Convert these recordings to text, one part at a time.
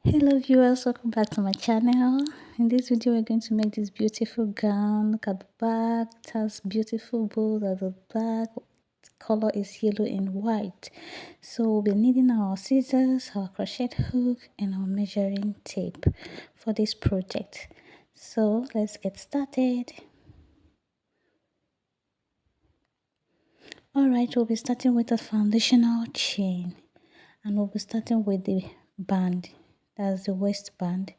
Hello viewers, welcome back to my channel. In this video we're going to make this beautiful gown. Look at the back, it has beautiful bows at the back. The color is yellow and white. So we'll be needing our scissors, our crochet hook and our measuring tape for this project. So let's get started. Alright, we'll be starting with a foundational chain and we'll be starting with the band. That's the waistband.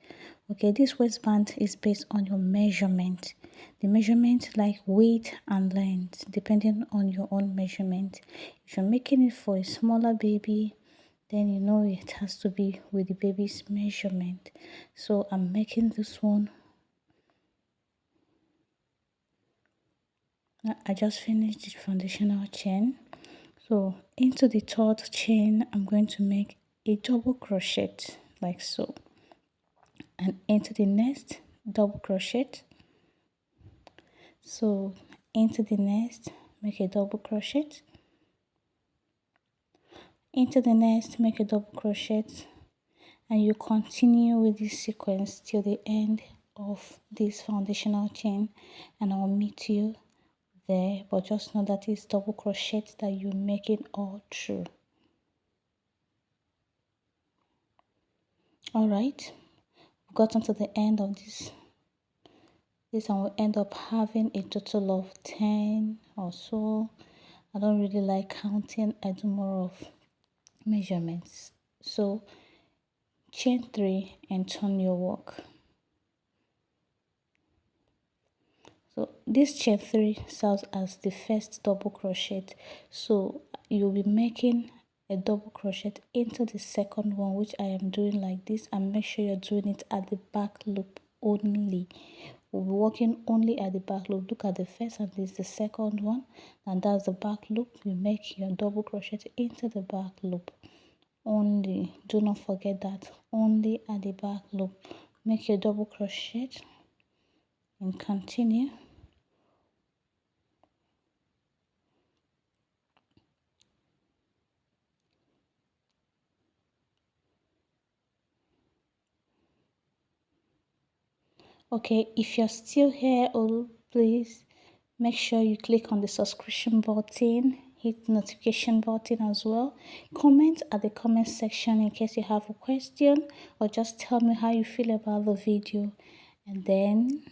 Okay, this waistband is based on your measurement. The measurement like width and length depending on your own measurement. If you're making it for a smaller baby, then you know it has to be with the baby's measurement. So I'm making this one. I just finished the foundational chain. So into the third chain I'm going to make a double crochet like so, and into the next double crochet. So into the next make a double crochet, into the next make a double crochet, and you continue with this sequence till the end of this foundational chain, and I'll meet you there. But just know that it's double crochet that you're making all through. All right, we've gotten to the end of this and will end up having a total of 10 or so. I don't really like counting, I do more of measurements. So chain 3 and turn your work. So this chain 3 serves as the first double crochet. So you'll be making a double crochet into the second one, which I am doing like this, and make sure you're doing it at the back loop only. We'll be working only at the back loop. Look at the first and this is the second one, and that's the back loop. You make your double crochet into the back loop only. Do not forget that, only at the back loop. Make your double crochet and continue. Okay, if you're still here, please make sure you click on the subscription button, hit the notification button as well. Comment at the comment section in case you have a question, or just tell me how you feel about the video, and then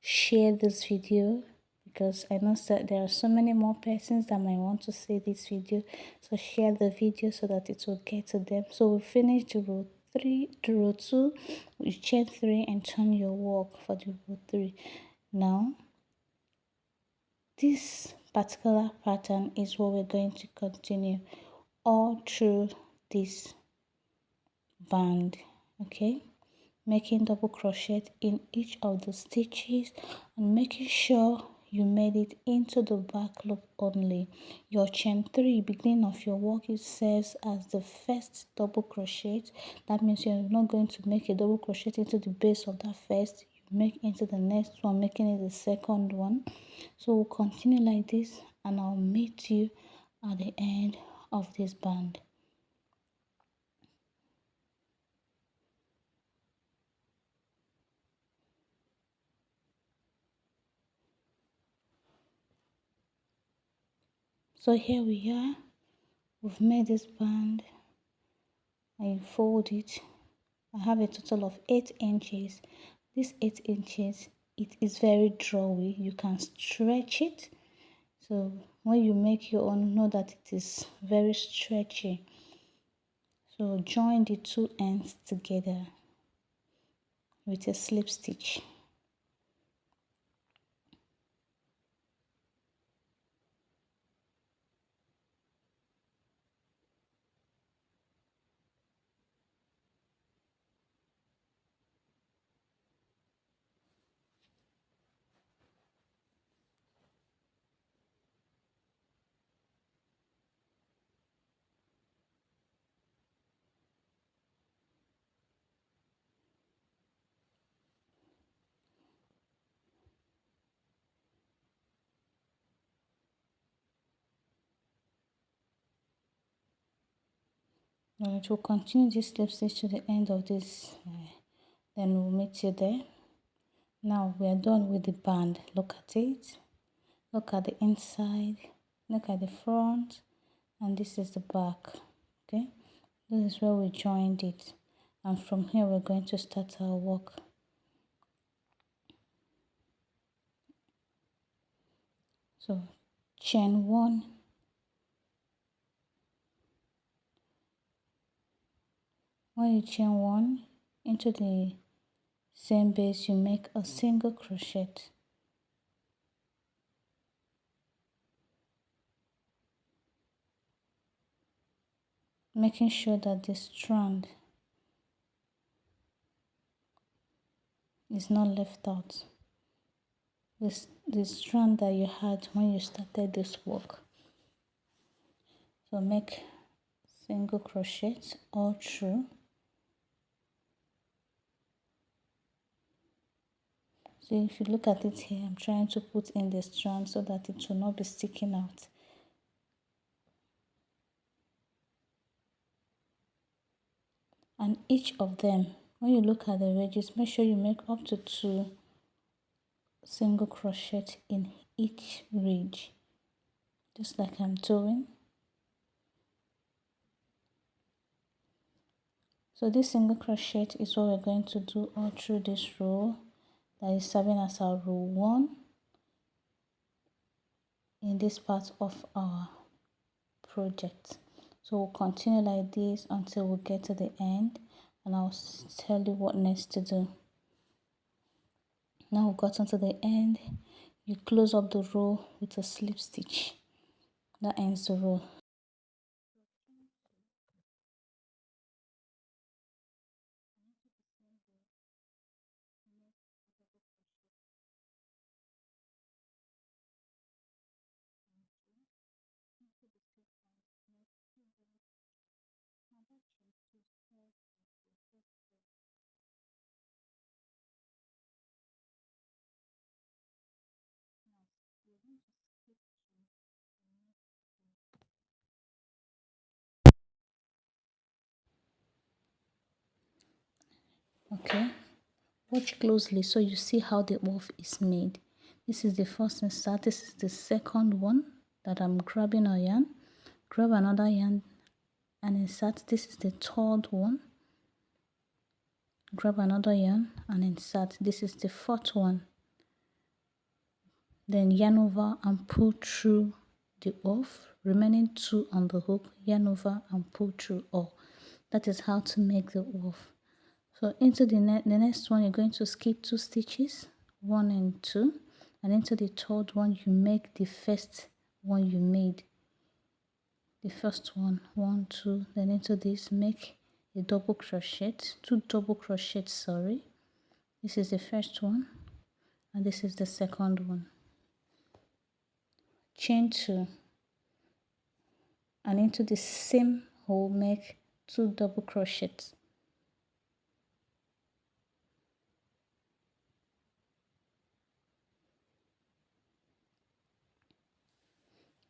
share this video, because I know that there are so many more persons that might want to see this video. So share the video so that it will get to them. So we finished the row 3, the row 2, you chain 3 and turn your work for the row 3. Now this particular pattern is what we're going to continue all through this band. Okay, making double crochet in each of the stitches and making sure you made it into the back loop only. Your chain 3, beginning of your work, it serves as the first double crochet. That means you're not going to make a double crochet into the base of that first, you make into the next one, making it the second one. So we'll continue like this, and I'll meet you at the end of this band. So here we are, we've made this band. I fold it. I have a total of 8 inches. This 8 inches, it is very drawy. You can stretch it. So when you make your own, know that it is very stretchy. So join the two ends together with a slip stitch. Alright, we'll continue this slip stitch to the end of this, then we'll meet you there. Now we are done with the band. Look at it, look at the inside, look at the front, and this is the back. Okay, this is where we joined it, and from here we're going to start our work. So chain 1, when you chain 1 into the same base, you make a single crochet, making sure that the strand is not left out. The strand that you had when you started this work. So make single crochet all through. So if you look at it here, I'm trying to put in the strand so that it will not be sticking out. And each of them, when you look at the edges, make sure you make up to 2 single crochet in each ridge, just like I'm doing. So this single crochet is what we're going to do all through this row that is serving as our row 1 in this part of our project. So we'll continue like this until we get to the end, and I'll tell you what next to do. Now we've gotten to the end, you close up the row with a slip stitch. That ends the row. Okay, watch closely so you see how the wolf is made. This is the first insert, this is the second one that I'm grabbing a yarn. Grab another yarn and insert. This is the third one. Grab another yarn and insert. This is the fourth one. Then yarn over and pull through the off, remaining 2 on the hook, yarn over and pull through all. That is how to make the off. So into the next one, you're going to skip 2 stitches, 1 and 2, and into the third one you make the first one you made, the first one, 1, 2, then into this make a double crochet, 2 double crochets, sorry. This is the first one and this is the second one. Chain 2 and into the same hole make 2 double crochets.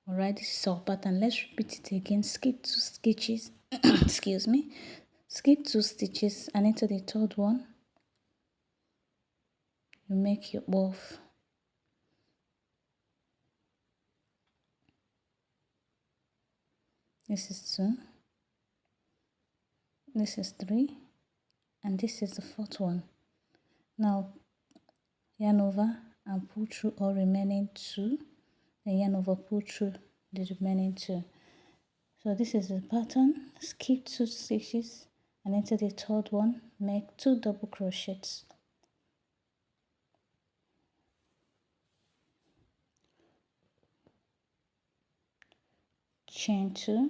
Alright, this is our pattern. Let's repeat it again. Skip 2 stitches, excuse me, skip 2 stitches and into the third one you make your off. This is 2, this is 3, and this is the fourth one. Now yarn over and pull through all remaining 2, then yarn over, pull through the remaining 2. So this is the pattern. Skip 2 stitches and into the third one make 2 double crochets. Chain 2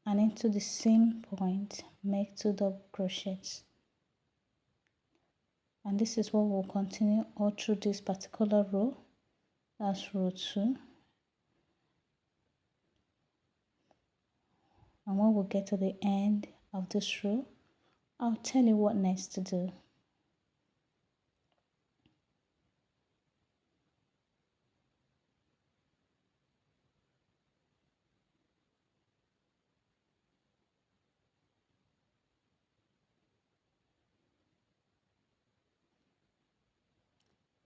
and into the same point make 2 double crochets. And this is what we'll continue all through this particular row. That's row 2. And when we get to the end of this row, I'll tell you what next to do.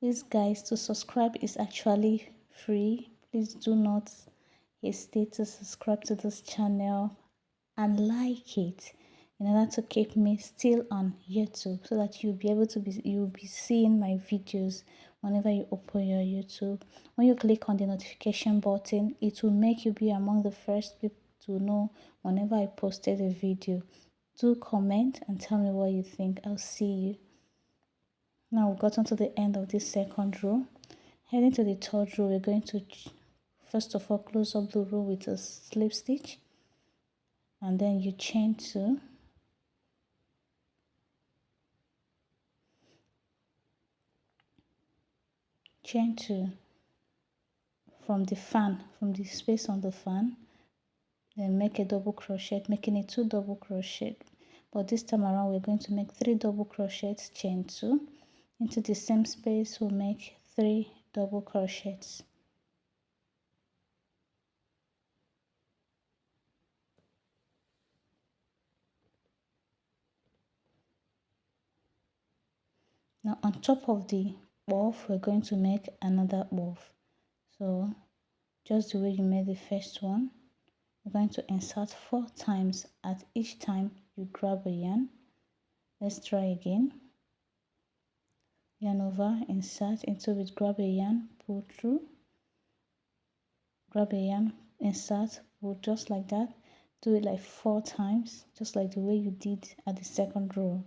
Please guys, to subscribe is actually free. Please do not hesitate to subscribe to this channel and like it in order to keep me still on YouTube, so that you'll be seeing my videos whenever you open your YouTube. When you click on the notification button, it will make you be among the first people to know whenever I posted a video. Do comment and tell me what you think. I'll see you. Now we've gotten to the end of this second row. Heading to the third row, we're going to first of all close up the row with a slip stitch, and then you chain 2, chain 2 from the space on the fan, then make a double crochet, making it 2 double crochet. But this time around we're going to make 3 double crochets, chain 2 into the same space. We'll make 3 double crochets. Now on top of the woof, we're going to make another woof. So just the way you made the first one, you're going to insert 4 times. At each time you grab a yarn. Let's try again. Yarn over, insert into it, grab a yarn, pull through, grab a yarn, insert, pull, just like that. Do it like 4 times, just like the way you did at the second row.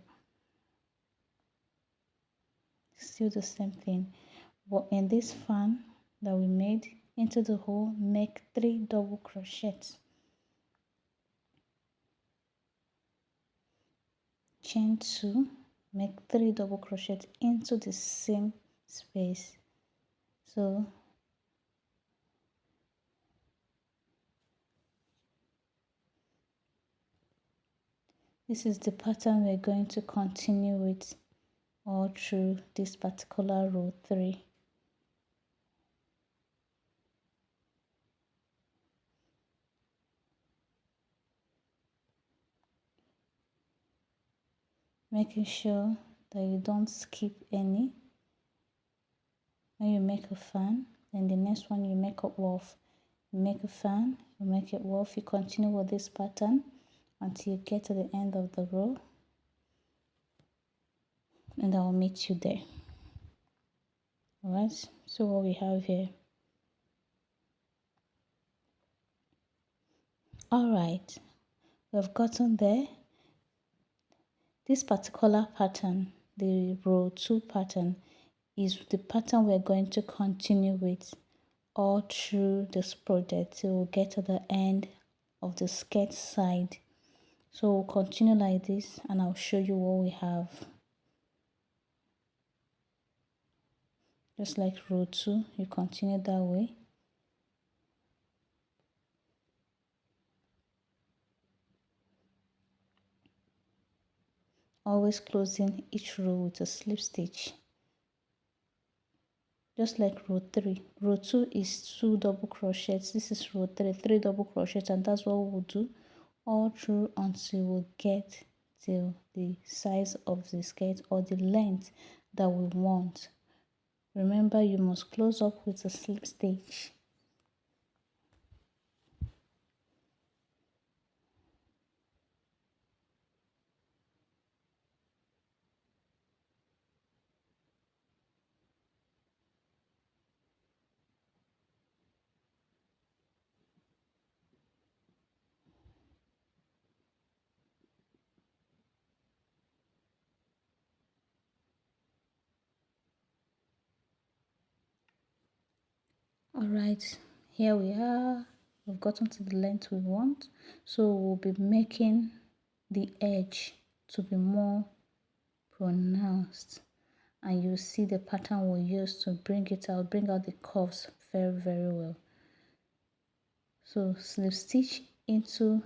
Still the same thing, but in this fan that we made, into the hole make 3 double crochets, chain 2, make 3 double crochets into the same space. So this is the pattern we're going to continue with all through this particular row 3. Making sure that you don't skip any. When you make a fan, then the next one you make a woof. You make a fan, you make a woof, you continue with this pattern until you get to the end of the row, and I will meet you there. Alright, so what we have here. Alright, we've gotten there. This particular pattern, the row 2 pattern, is the pattern we're going to continue with all through this project till we'll get to the end of the skirt side. So we'll continue like this and I'll show you what we have. Just like row 2, you continue that way. Always closing each row with a slip stitch. Just like row 3. Row 2 is 2 double crochets. This is row 3, 3 double crochets, and that's what we'll do all through until we get till the size of the skirt or the length that we want. Remember, you must close up with a slip stitch. Alright, here we are. We've gotten to the length we want. So we'll be making the edge to be more pronounced. And you'll see the pattern we'll use to bring out the curves very well. So slip stitch into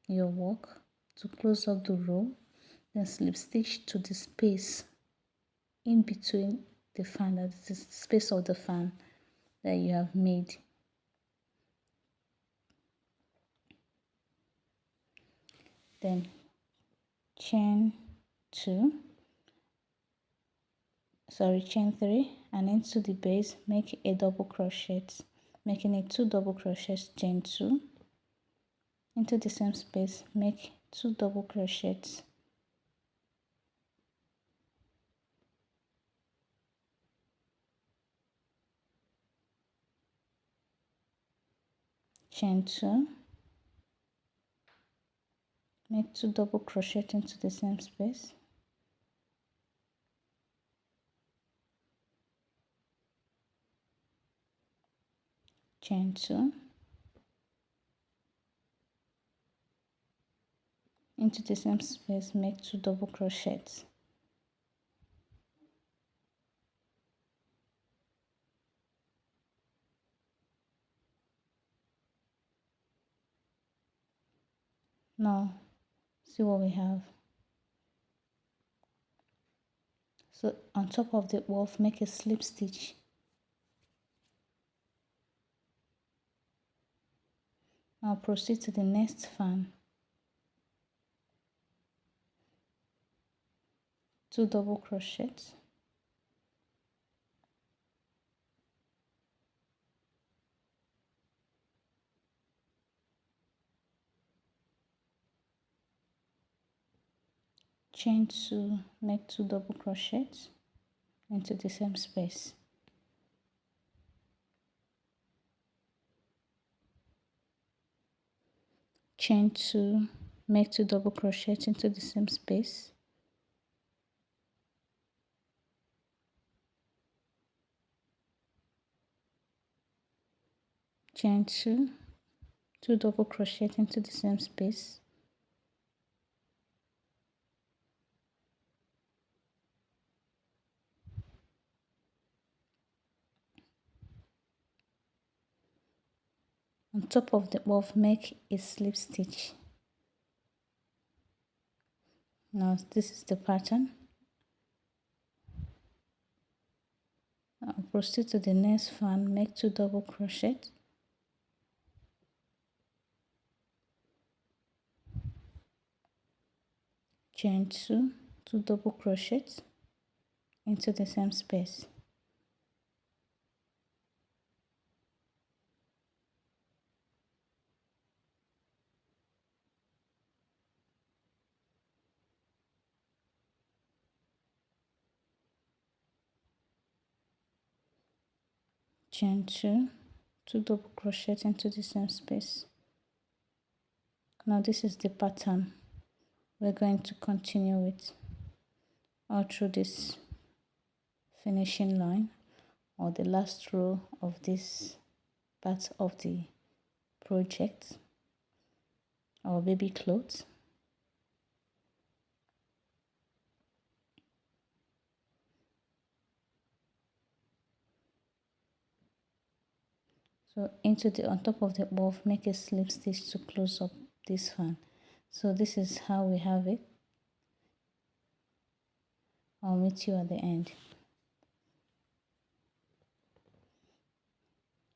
your work to close up the row, then slip stitch to the space in between the fan, that is the space of the fan that you have made. Then chain 2, chain 3, and into the base make a double crochet, making it 2 double crochets, chain 2, into the same space make 2 double crochets, chain 2, make 2 double crochet into the same space, chain 2, into the same space make 2 double crochets, now see what we have. So on top of the wolf make a slip stitch. Now proceed to the next fan, 2 double crochets, chain 2, make 2 double crochets into the same space, chain 2, make 2 double crochets into the same space, chain 2, 2 double crochet into the same space, on top of the wolf make a slip stitch. Now this is the pattern. Now proceed to the next fan, make 2 double crochets, chain 2, 2 double crochets into the same space, chain 2, 2 double crochet into the same space. Now this is the pattern we're going to continue with all through this finishing line or the last row of this part of the project, our baby clothes. So into the on top of the wolf make a slip stitch to close up this fan. So this is how we have it. I'll meet you at the end.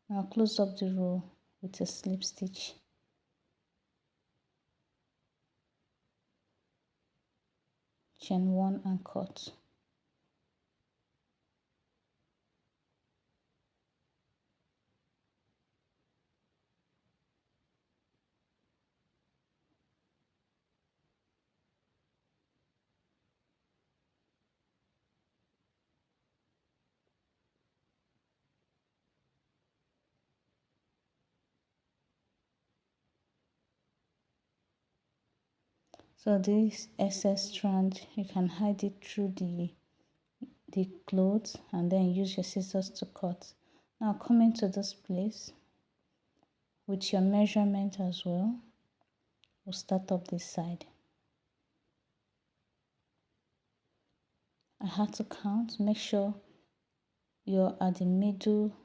Now close up the row with a slip stitch, chain 1 and cut. So this excess strand, you can hide it through the clothes and then use your scissors to cut. Now come into this place with your measurement as well. We'll start up this side. I had to count, make sure you're at the middle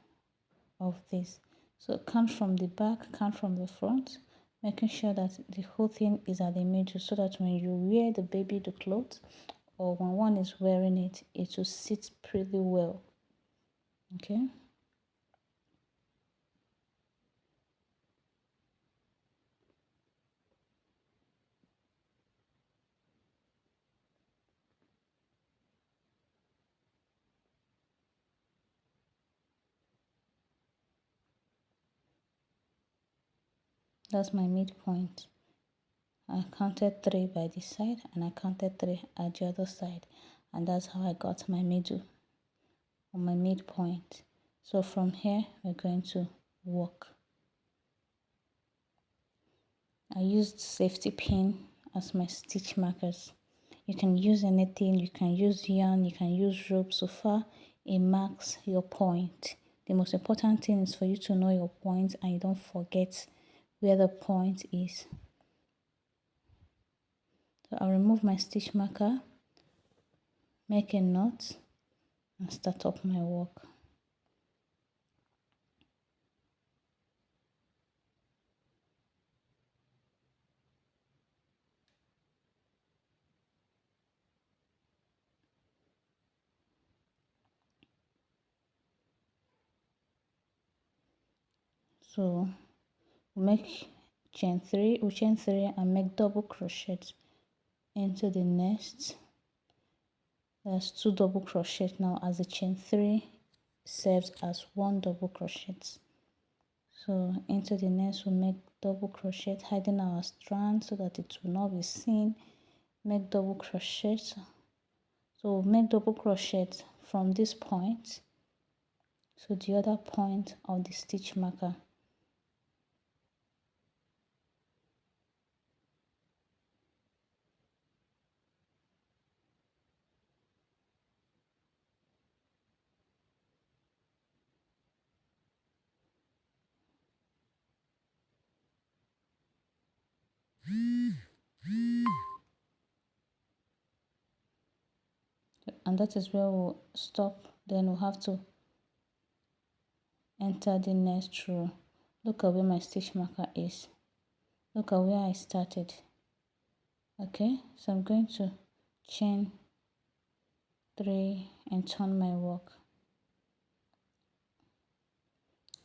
of this. So count from the back, count from the front, making sure that the whole thing is at the middle so that when you wear the baby the clothes or when one is wearing it, it will sit pretty well. Okay. That's my midpoint. I counted 3 by this side and I counted 3 at the other side, and that's how I got my middle or my midpoint. So from here we're going to work. I used safety pin as my stitch markers. You can use anything, you can use yarn, you can use rope, so far it marks your point. The most important thing is for you to know your point and you don't forget where the point is. So I'll remove my stitch marker, make a knot and start up my work. So we'll make chain 3, we'll chain 3 and make double crochets into the nest. There's 2 double crochets now, as the chain 3 serves as 1 double crochet. So into the nest we'll make double crochet, hiding our strand so that it will not be seen. Make double crochet. So we'll make double crochet from this point to the other point of the stitch marker. And that is where we'll stop. Then we'll have to enter the next row. Look at where my stitch marker is. Look at where I started. Okay, so I'm going to chain 3 and turn my work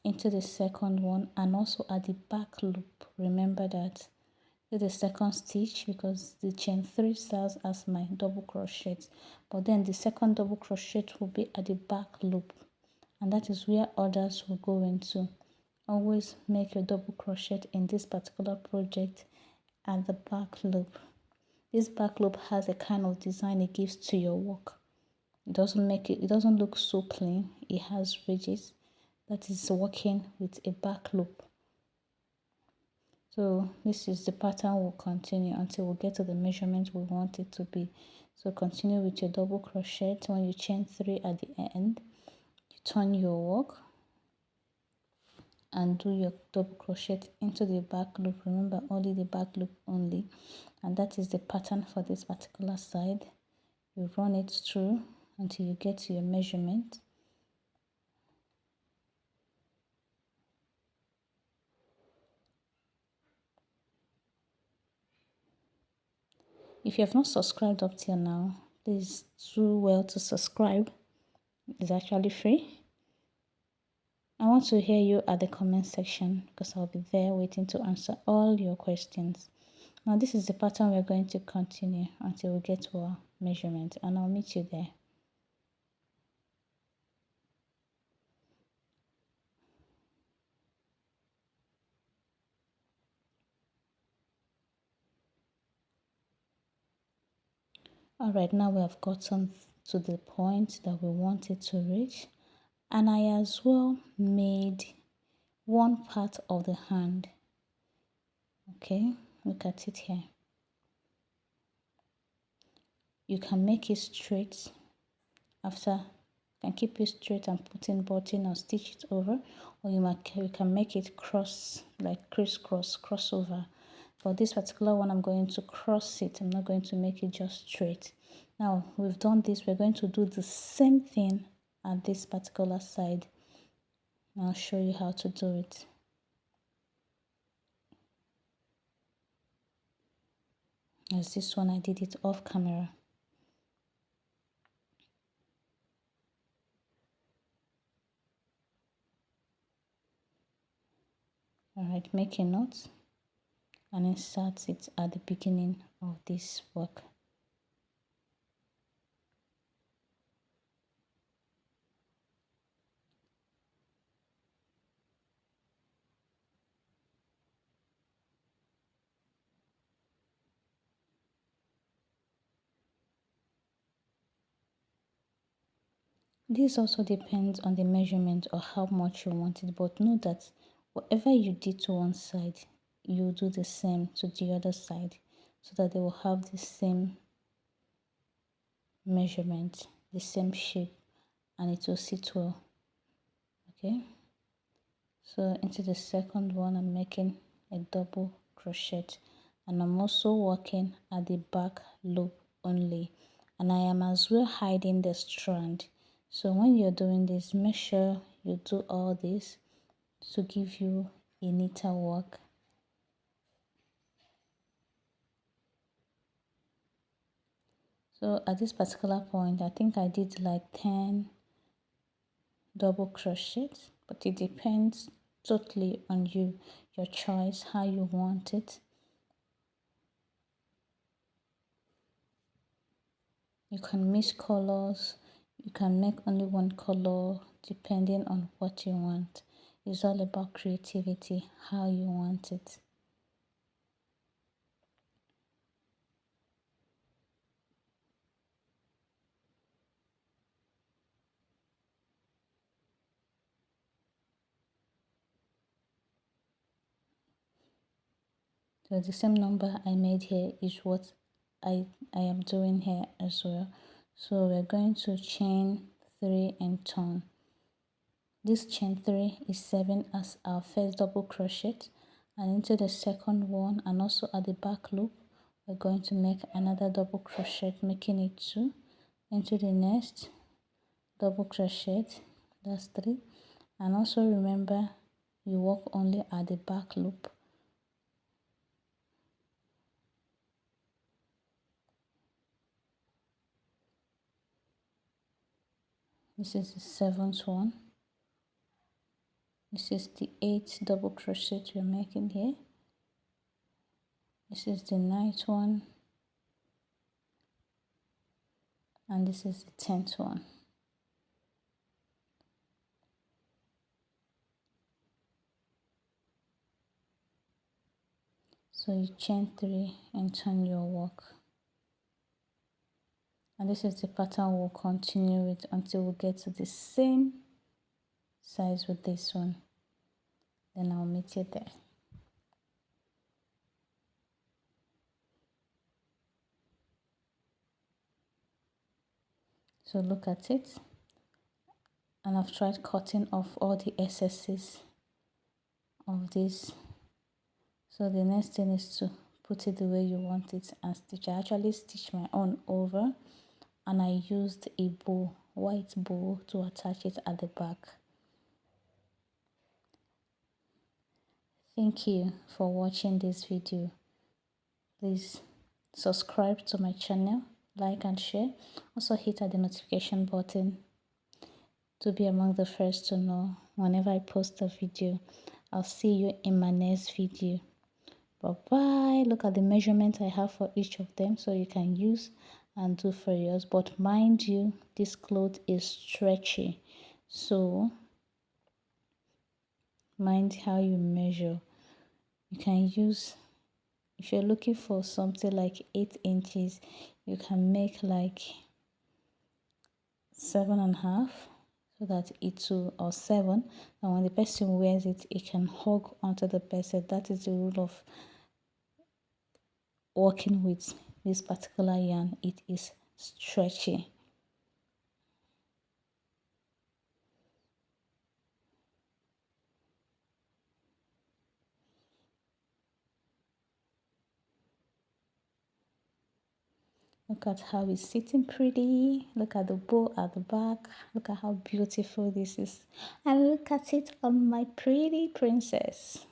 into the second one, and also at the back loop. Remember that the second stitch, because the chain 3 serves as my double crochet, but then the second double crochet will be at the back loop, and that is where others will go into. Always make your double crochet in this particular project at the back loop. This back loop has a kind of design it gives to your work. It doesn't look so plain. It has ridges that is working with a back loop. So this is the pattern we'll continue until we get to the measurement we want it to be. So continue with your double crochet. When you chain 3 at the end, you turn your work and do your double crochet into the back loop. Remember, only the back loop only, and that is the pattern for this particular side. You run it through until you get to your measurement. If you have not subscribed up till now, please do well to subscribe. It's actually free. I want to hear you at the comment section because I'll be there waiting to answer all your questions. Now this is the pattern we're going to continue until we get to our measurement, and I'll meet you there. Alright, now we have gotten to the point that we wanted to reach, and I as well made one part of the hand. Okay, look at it here. You can make it straight after, you can keep it straight and put in button or stitch it over, or you can make it cross, like crisscross, crossover. For this particular one, I'm going to cross it. I'm not going to make it just straight. Now we've done this, we're going to do the same thing at this particular side. I'll show you how to do it. As this one, I did it off camera. Alright, make a knot and insert it at the beginning of this work. This also depends on the measurement or how much you want it, but know that whatever you did to one side, you do the same to the other side so that they will have the same measurement, the same shape, and it will sit well. Okay, so into the second one, I'm making a double crochet, and I'm also working at the back loop only, and I am as well hiding the strand. So when you're doing this, make sure you do all this to give you a neater work. So at this particular point, I think I did like 10 double crochets, but it depends totally on you, your choice, how you want it. You can mix colors, you can make only one color depending on what you want. It's all about creativity, how you want it. So the same number I made here is what I am doing here as well. So we're going to chain 3 and turn. This chain 3 is serving as our first double crochet, and into the second one and also at the back loop we're going to make another double crochet, making it 2. Into the next double crochet, that's 3, and also remember you work only at the back loop. This is the 7th one. This is the 8th double crochet we're making here. This is the 9th one, and this is the 10th one. So you chain 3 and turn your work. And this is the pattern we'll continue with until we get to the same size with this one. Then I'll meet you there. So look at it. And I've tried cutting off all the excesses of this. So the next thing is to put it the way you want it and stitch. I actually stitched my own over, and I used a bow, white bow, to attach it at the back. Thank you for watching this video. Please subscribe to my channel, like and share. Also hit at the notification button to be among the first to know whenever I post a video. I'll see you in my next video. Bye bye. Look at the measurement I have for each of them so you can use and do for yours. But mind you, this cloth is stretchy, so mind how you measure. You can use, if you're looking for something like 8 inches, you can make like 7.5, so that it will, or 7, and when the person wears it, it can hug onto the person. That is the rule of working with this particular yarn. It is stretchy. Look at how it's sitting pretty. Look at the bow at the back. Look at how beautiful this is. And look at it on my pretty princess.